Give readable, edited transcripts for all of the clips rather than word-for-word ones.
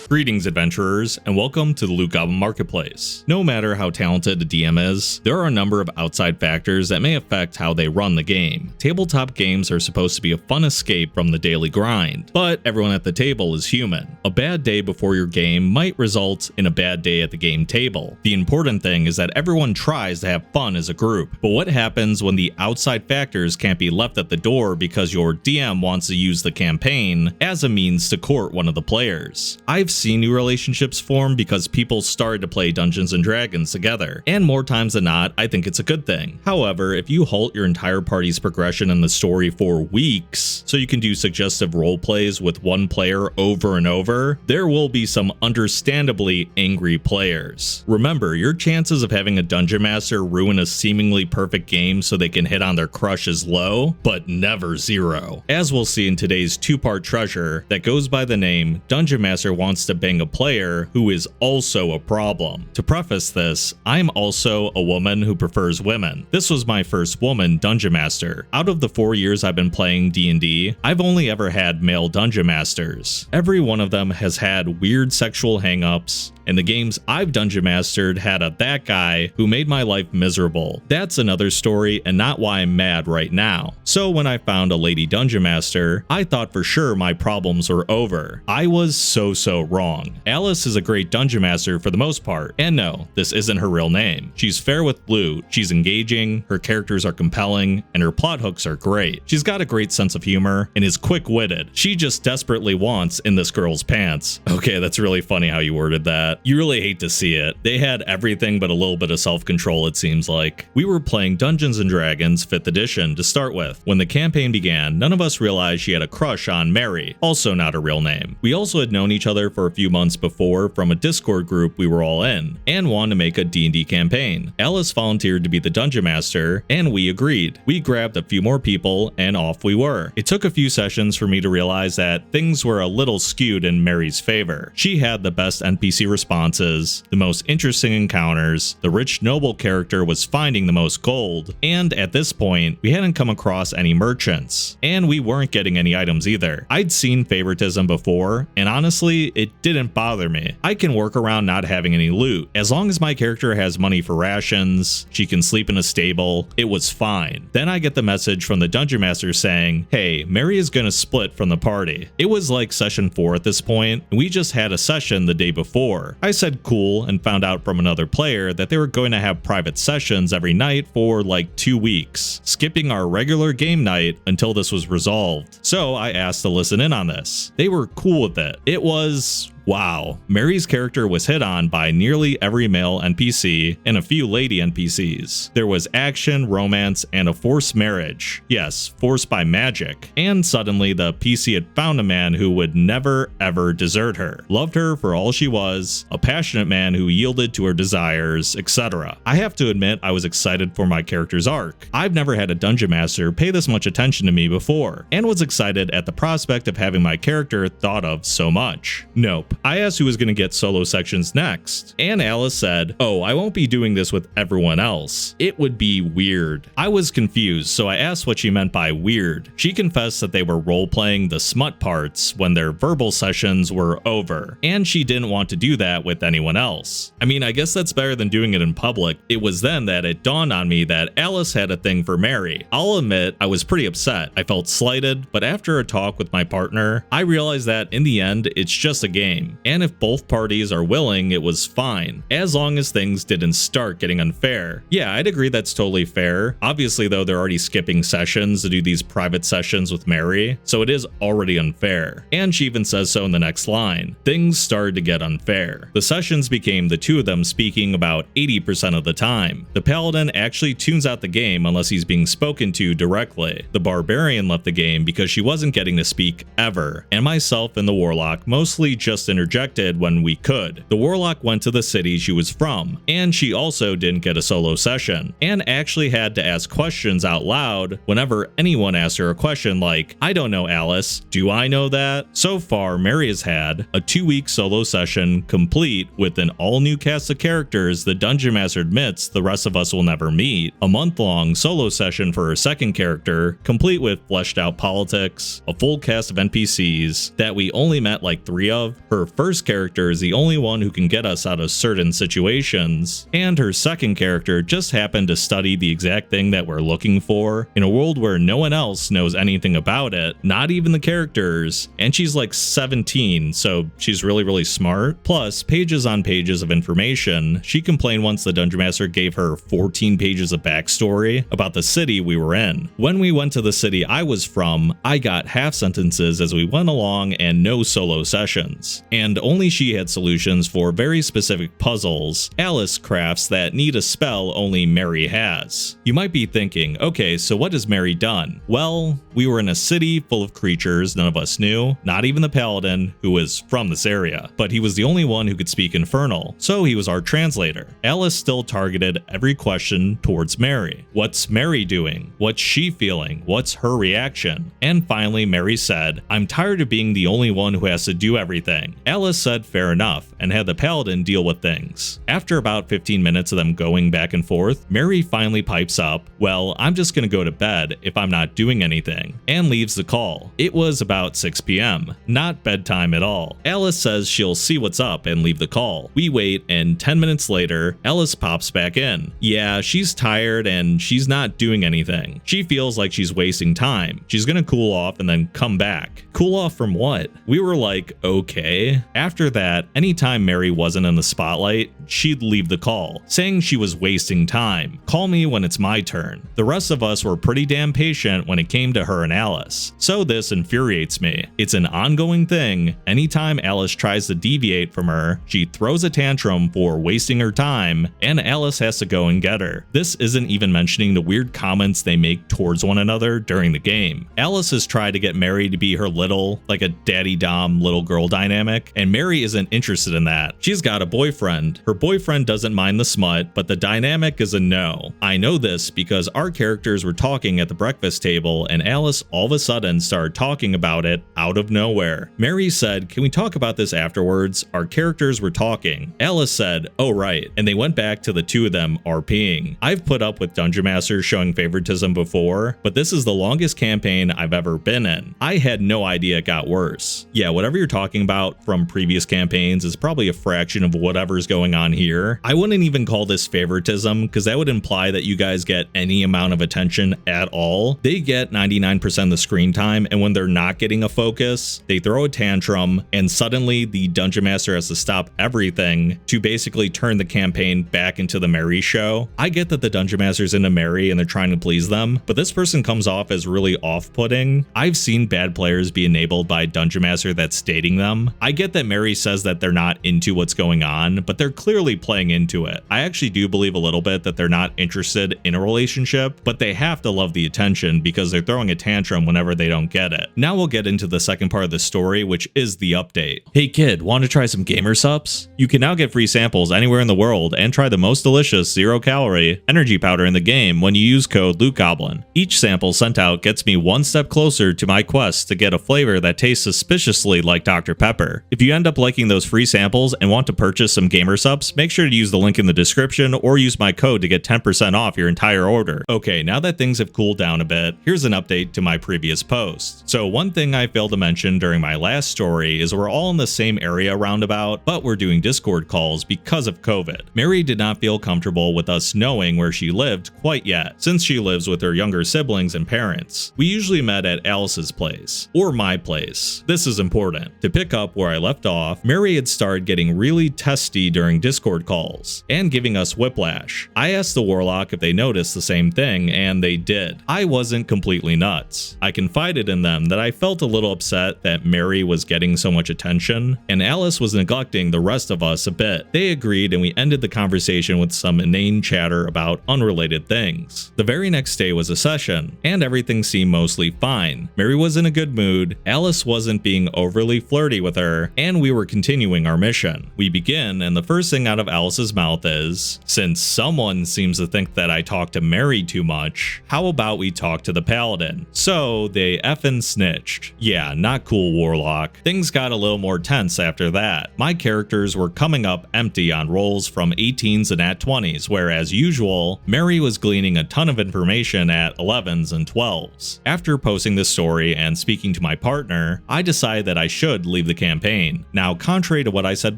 Greetings adventurers, and welcome to the Loot Goblin Marketplace. No matter how talented the DM is, there are a number of outside factors that may affect how they run the game. Tabletop games are supposed to be a fun escape from the daily grind, but everyone at the table is human. A bad day before your game might result in a bad day at the game table. The important thing is that everyone tries to have fun as a group, but what happens when the outside factors can't be left at the door because your DM wants to use the campaign as a means to court one of the players? I've seen new relationships form because people started to play Dungeons and Dragons together, and more times than not, I think it's a good thing. However, if you halt your entire party's progression in the story for weeks so you can do suggestive role plays with one player over and over, there will be some understandably angry players. Remember, your chances of having a dungeon master ruin a seemingly perfect game so they can hit on their crush is low, but never zero. As we'll see in today's two-part treasure that goes by the name Dungeon Master Wants to Bang a Player Who Is Also a Problem. To preface this, I'm also a woman who prefers women. This was my first woman dungeon master. Out of the 4 years I've been playing D&D, I've only ever had male dungeon masters. Every one of them has had weird sexual hang-ups, and the games I've dungeon mastered had a that guy who made my life miserable. That's another story and not why I'm mad right now. So when I found a lady dungeon master, I thought for sure my problems were over. I was so wrong. Alice is a great dungeon master for the most part, and no, this isn't her real name. She's fair with loot, she's engaging, her characters are compelling, and her plot hooks are great. She's got a great sense of humor and is quick-witted. She just desperately wants in this girl's pants. Okay, that's really funny how you worded that. You really hate to see it. They had everything but a little bit of self-control, it seems like. We were playing Dungeons and Dragons 5th edition to start with. When the campaign began, none of us realized she had a crush on Mary, also not her real name. We also had known each other for a few months before from a Discord group we were all in, and wanted to make a D&D campaign. Alice volunteered to be the dungeon master, and we agreed. We grabbed a few more people, and off we were. It took a few sessions for me to realize that things were a little skewed in Mary's favor. She had the best NPC responses, the most interesting encounters, the rich noble character was finding the most gold, and at this point, we hadn't come across any merchants, and we weren't getting any items either. I'd seen favoritism before, and honestly, it didn't bother me. I can work around not having any loot. As long as my character has money for rations, she can sleep in a stable, it was fine. Then I get the message from the dungeon master saying, hey, Mary is gonna split from the party. It was like session 4 at this point, and we just had a session the day before. I said cool and found out from another player that they were going to have private sessions every night for like 2 weeks, skipping our regular game night until this was resolved. So I asked to listen in on this. They were cool with it. It was... wow. Mary's character was hit on by nearly every male NPC and a few lady NPCs. There was action, romance, and a forced marriage. Yes, forced by magic. And suddenly the PC had found a man who would never ever desert her. Loved her for all she was, a passionate man who yielded to her desires, etc. I have to admit I was excited for my character's arc. I've never had a dungeon master pay this much attention to me before, and was excited at the prospect of having my character thought of so much. Nope. I asked who was going to get solo sections next, and Alice said, oh, I won't be doing this with everyone else. It would be weird. I was confused, so I asked what she meant by weird. She confessed that they were role-playing the smut parts when their verbal sessions were over, and she didn't want to do that with anyone else. I mean, I guess that's better than doing it in public. It was then that it dawned on me that Alice had a thing for Mary. I'll admit, I was pretty upset. I felt slighted, but after a talk with my partner, I realized that in the end, it's just a game. And if both parties are willing, it was fine, as long as things didn't start getting unfair. Yeah, I'd agree that's totally fair. Obviously though, they're already skipping sessions to do these private sessions with Mary, so it is already unfair. And she even says so in the next line. Things started to get unfair. The sessions became the two of them speaking about 80% of the time. The paladin actually tunes out the game unless he's being spoken to directly. The barbarian left the game because she wasn't getting to speak ever, and myself and the warlock mostly just interjected when we could. The warlock went to the city she was from, and she also didn't get a solo session, and actually had to ask questions out loud whenever anyone asked her a question like, I don't know Alice, do I know that? So far, Mary has had a 2-week solo session complete with an all-new cast of characters the Dungeon Master admits the rest of us will never meet, a month-long solo session for her second character, complete with fleshed out politics, a full cast of NPCs that we only met like 3 of, her her first character is the only one who can get us out of certain situations, and her second character just happened to study the exact thing that we're looking for in a world where no one else knows anything about it, not even the characters, and she's like 17, so she's really smart. Plus, pages on pages of information. She complained once the Dungeon Master gave her 14 pages of backstory about the city we were in. When we went to the city I was from, I got half sentences as we went along and no solo sessions. And only she had solutions for very specific puzzles, Alice crafts that need a spell only Mary has. You might be thinking, okay, so what has Mary done? Well, we were in a city full of creatures none of us knew, not even the paladin, who was from this area, but he was the only one who could speak Infernal, so he was our translator. Alice still targeted every question towards Mary. What's Mary doing? What's she feeling? What's her reaction? And finally, Mary said, I'm tired of being the only one who has to do everything. Alice said fair enough, and had the paladin deal with things. After about 15 minutes of them going back and forth, Mary finally pipes up, well, I'm just gonna go to bed if I'm not doing anything, and leaves the call. It was about 6 p.m., not bedtime at all. Alice says she'll see what's up and leave the call. We wait, and 10 minutes later, Alice pops back in. Yeah, she's tired and she's not doing anything. She feels like she's wasting time. She's gonna cool off and then come back. Cool off from what? We were like, okay. After that, anytime Mary wasn't in the spotlight, she'd leave the call, saying she was wasting time. Call me when it's my turn. The rest of us were pretty damn patient when it came to her and Alice. So this infuriates me. It's an ongoing thing. Anytime Alice tries to deviate from her, she throws a tantrum for wasting her time, and Alice has to go and get her. This isn't even mentioning the weird comments they make towards one another during the game. Alice has tried to get Mary to be her little, like a daddy dom little girl dynamic, and Mary isn't interested in that. She's got a boyfriend. Her boyfriend doesn't mind the smut, but the dynamic is a no. I know this because our characters were talking at the breakfast table, and Alice all of a sudden started talking about it out of nowhere. Mary said, can we talk about this afterwards? Our characters were talking. Alice said, oh right, and they went back to the two of them RPing. I've put up with Dungeon Masters showing favoritism before, but this is the longest campaign I've ever been in. I had no idea it got worse. Yeah, whatever you're talking about from previous campaigns is probably a fraction of whatever's going on here. I wouldn't even call this favoritism because that would imply that you guys get any amount of attention at all. They get 99% of the screen time, and when they're not getting a focus, they throw a tantrum, and suddenly the Dungeon Master has to stop everything to basically turn the campaign back into the Mary show. I get that the Dungeon Master's into Mary and they're trying to please them, but this person comes off as really off-putting. I've seen bad players be enabled by a Dungeon Master that's dating them. I get that Mary says that they're not into what's going on, but they're clearly playing into it. I actually do believe a little bit that they're not interested in a relationship, but they have to love the attention because they're throwing a tantrum whenever they don't get it. Now we'll get into the second part of the story, which is the update. Hey kid, want to try some gamer subs? You can now get free samples anywhere in the world and try the most delicious 0-calorie energy powder in the game when you use code LootGoblin. Each sample sent out gets me one step closer to my quest to get a flavor that tastes suspiciously like Dr. Pepper. If you end up liking those free samples and want to purchase some gamer subs, make sure to use the link in the description or use my code to get 10% off your entire order. Okay, now that things have cooled down a bit, here's an update to my previous post. So one thing I failed to mention during my last story is we're all in the same area roundabout, but we're doing Discord calls because of COVID. Mary did not feel comfortable with us knowing where she lived quite yet, since she lives with her younger siblings and parents. We usually met at Alice's place, or my place. This is important. To pick up where I left off, Mary had started getting really testy during Discord calls, and giving us whiplash. I asked the Warlock if they noticed the same thing, and they did. I wasn't completely nuts. I confided in them that I felt a little upset that Mary was getting so much attention, and Alice was neglecting the rest of us a bit. They agreed, and we ended the conversation with some inane chatter about unrelated things. The very next day was a session, and everything seemed mostly fine. Mary was in a good mood, Alice wasn't being overly flirty with her, and we were continuing our mission. We begin, and the first thing out of Alice's mouth is, since someone seems to think that I talk to Mary too much, how about we talk to the Paladin? So they effing snitched. Yeah, not cool, Warlock. Things got a little more tense after that. My characters were coming up empty on rolls from 18s and at 20s, where as usual, Mary was gleaning a ton of information at 11s and 12s. After posting this story and speaking to my partner, I decided that I should leave the campaign campaign. Now, contrary to what I said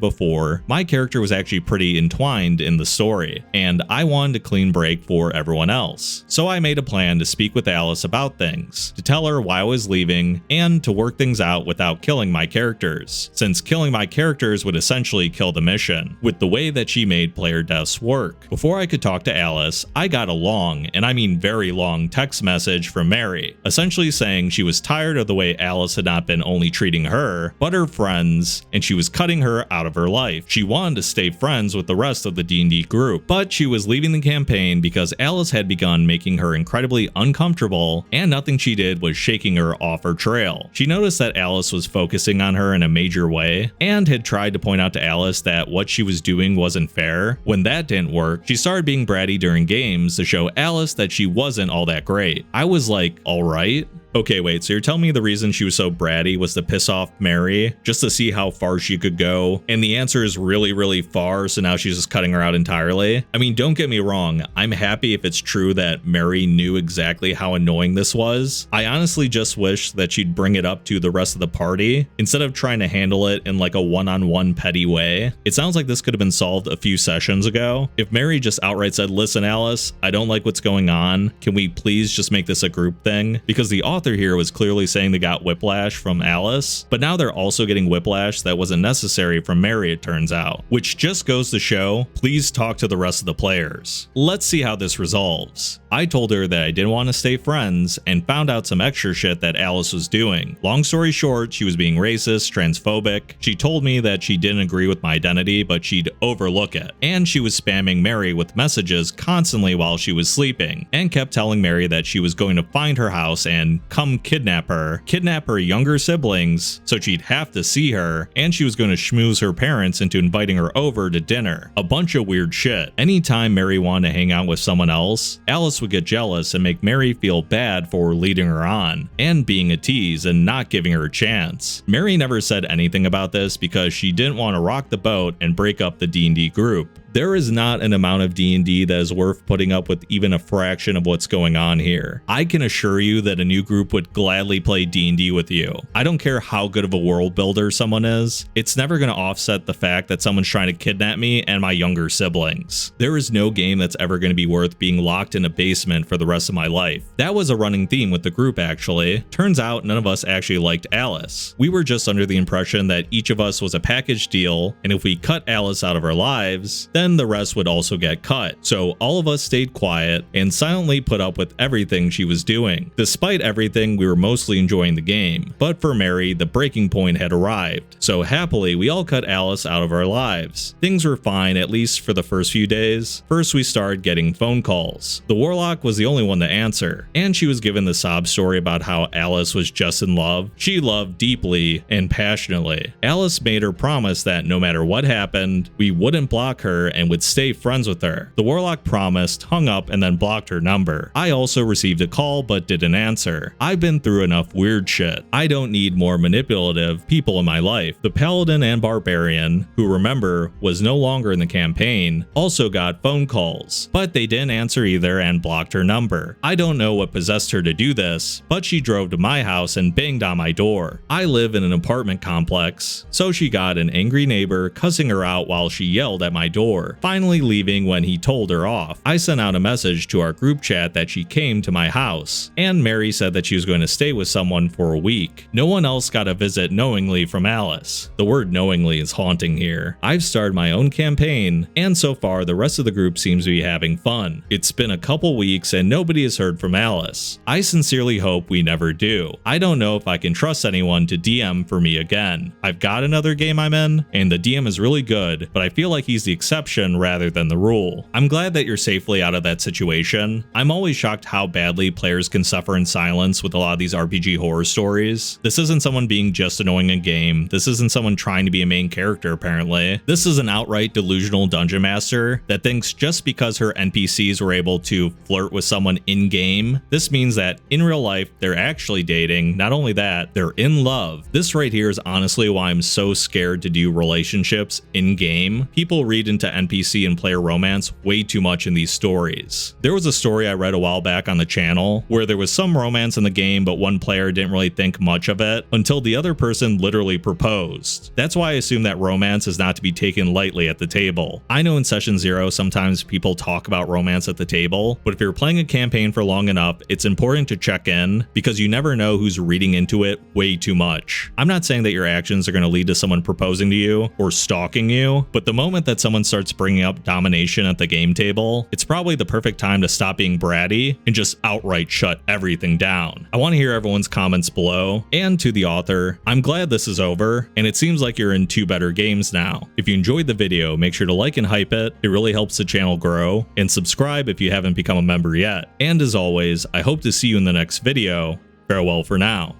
before, my character was actually pretty entwined in the story, and I wanted a clean break for everyone else. So I made a plan to speak with Alice about things, to tell her why I was leaving, and to work things out without killing my characters, since killing my characters would essentially kill the mission, with the way that she made player deaths work. Before I could talk to Alice, I got a long, and I mean very long, text message from Mary, essentially saying she was tired of the way Alice had not been only treating her, but her friends, and she was cutting her out of her life. She wanted to stay friends with the rest of the D&D group, but she was leaving the campaign because Alice had begun making her incredibly uncomfortable, and nothing she did was shaking her off her trail. She noticed that Alice was focusing on her in a major way, and had tried to point out to Alice that what she was doing wasn't fair. When that didn't work, she started being bratty during games to show Alice that she wasn't all that great. I was like, alright? Okay, wait, so you're telling me the reason she was so bratty was to piss off Mary, just to see how far she could go? And the answer is really, really far, so now she's just cutting her out entirely? I mean, don't get me wrong, I'm happy if it's true that Mary knew exactly how annoying this was. I honestly just wish that she'd bring it up to the rest of the party, instead of trying to handle it in like a one-on-one petty way. It sounds like this could have been solved a few sessions ago. If Mary just outright said, listen Alice, I don't like what's going on, can we please just make this a group thing? Because the author here was clearly saying they got whiplash from Alice, but now they're also getting whiplash that wasn't necessary from Mary, it turns out, which just goes to show, please talk to the rest of the players. Let's see how this resolves. I told her that I didn't want to stay friends and found out some extra shit that Alice was doing. Long story short, she was being racist, transphobic. She told me that she didn't agree with my identity, but she'd overlook it. And she was spamming Mary with messages constantly while she was sleeping, and kept telling Mary that she was going to find her house and come kidnap her younger siblings so she'd have to see her, and she was going to schmooze her parents into inviting her over to dinner. A bunch of weird shit. Anytime Mary wanted to hang out with someone else, Alice would get jealous and make Mary feel bad for leading her on, and being a tease and not giving her a chance. Mary never said anything about this because she didn't want to rock the boat and break up the D&D group. There is not an amount of D&D that is worth putting up with even a fraction of what's going on here. I can assure you that a new group would gladly play D&D with you. I don't care how good of a world builder someone is, it's never going to offset the fact that someone's trying to kidnap me and my younger siblings. There is no game that's ever going to be worth being locked in a basement for the rest of my life. That was a running theme with the group actually. Turns out none of us actually liked Alice. We were just under the impression that each of us was a package deal, and if we cut Alice out of our lives, then the rest would also get cut. So all of us stayed quiet and silently put up with everything she was doing. Despite everything, we were mostly enjoying the game. But for Mary, the breaking point had arrived. So happily, we all cut Alice out of our lives. Things were fine, at least for the first few days. First, we started getting phone calls. The warlock was the only one to answer, and she was given the sob story about how Alice was just in love. She loved deeply and passionately. Alice made her promise that no matter what happened, we wouldn't block her and would stay friends with her. The warlock promised, hung up, and then blocked her number. I also received a call but didn't answer. I've been through enough weird shit. I don't need more manipulative people in my life. The paladin and barbarian, who remember was no longer in the campaign, also got phone calls, but they didn't answer either and blocked her number. I don't know what possessed her to do this, but she drove to my house and banged on my door. I live in an apartment complex, so she got an angry neighbor cussing her out while she yelled at my door, finally leaving when he told her off. I sent out a message to our group chat that she came to my house, and Mary said that she was going to stay with someone for a week. No one else got a visit knowingly from Alice. The word knowingly is haunting here. I've started my own campaign, and so far the rest of the group seems to be having fun. It's been a couple weeks and nobody has heard from Alice. I sincerely hope we never do. I don't know if I can trust anyone to DM for me again. I've got another game I'm in, and the DM is really good, but I feel like he's the exception rather than the rule. I'm glad that you're safely out of that situation. I'm always shocked how badly players can suffer in silence with a lot of these RPG horror stories. This isn't someone being just annoying in game. This isn't someone trying to be a main character apparently. This is an outright delusional dungeon master that thinks just because her NPCs were able to flirt with someone in game, this means that in real life they're actually dating. Not only that, they're in love. This right here is honestly why I'm so scared to do relationships in game. People read into NPC and player romance way too much in these stories. There was a story I read a while back on the channel where there was some romance in the game, but one player didn't really think much of it until the other person literally proposed. That's why I assume that romance is not to be taken lightly at the table. I know in Session 0 sometimes people talk about romance at the table, but if you're playing a campaign for long enough, it's important to check in because you never know who's reading into it way too much. I'm not saying that your actions are going to lead to someone proposing to you or stalking you, but the moment that someone starts bringing up domination at the game table, it's probably the perfect time to stop being bratty and just outright shut everything down. I want to hear everyone's comments below, and to the author, I'm glad this is over, and it seems like you're in 2 better games now. If you enjoyed the video, make sure to like and hype it really helps the channel grow, and subscribe if you haven't become a member yet. And as always, I hope to see you in the next video. Farewell for now.